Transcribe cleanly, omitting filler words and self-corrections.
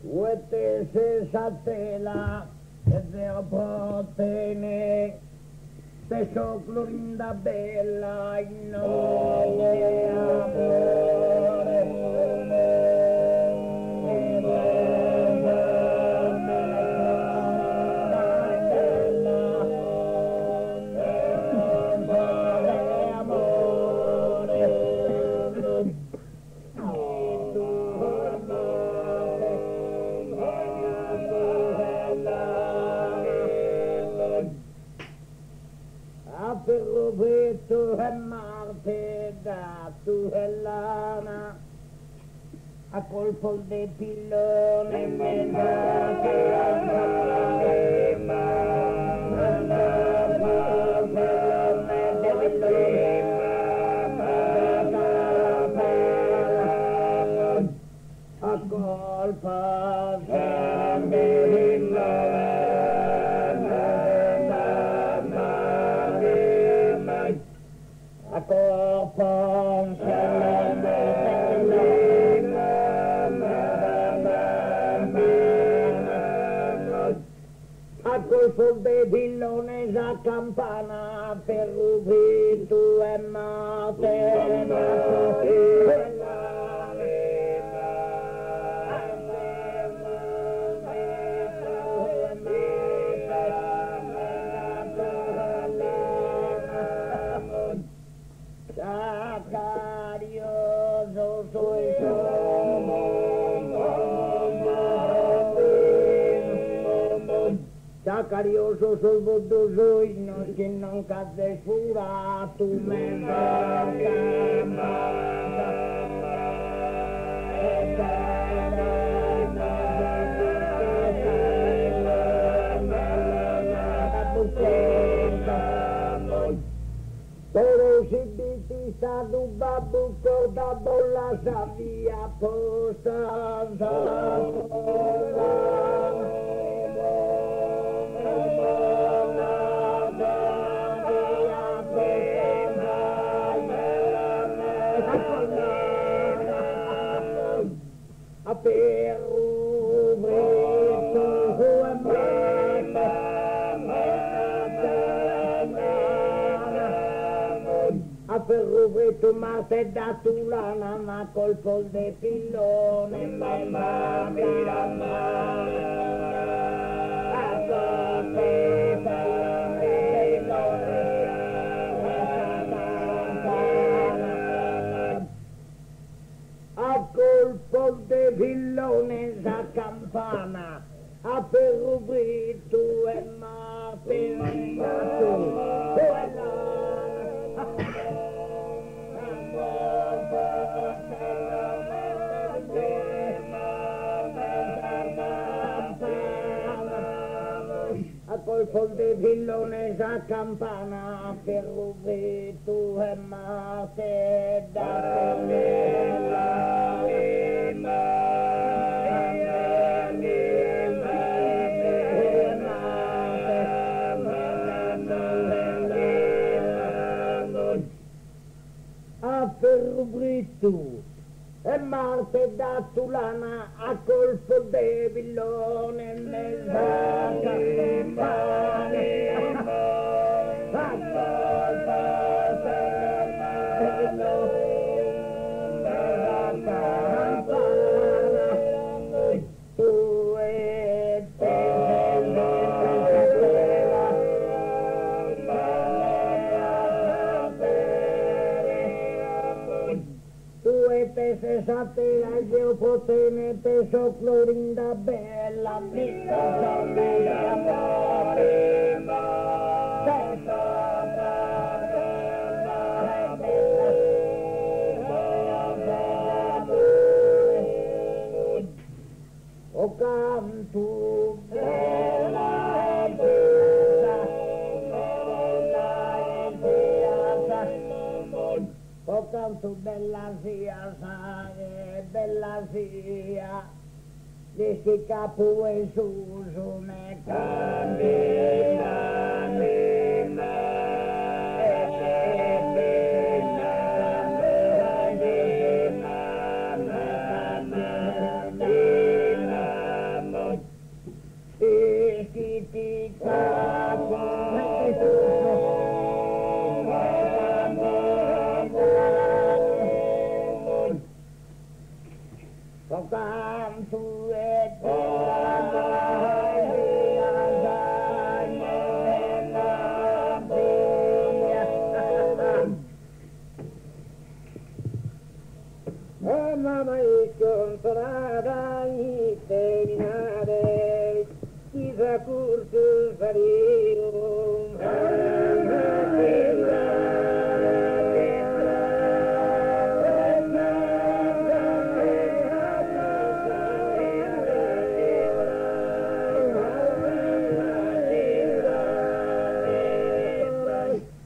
Uete se satela, se opotene, peso clorinda bella in nome Roberto e Marte da tu e lana a colpo di pillone a colpa a colpo de pillone a campana per rubi tu e Sacarioso sul vodosoino che non cade fura tu me Pero si biti sa du babu ko da bolla sa via posta a Peru a Perruveto Marte da Tulana ma colpo de pillone mamma a colpo de pillone a campana a Perruveto e Marte a colpo di pillone a campana per rubeto e mate da a ferrubrito e Marte da Tulana a colpo de villone nella campana se sate al dio potene peso clorinda bella vita o canto o canto bella zia, di sti capo e su me candela come to it. Mamma è consolata in terminare, chissà curso saremo.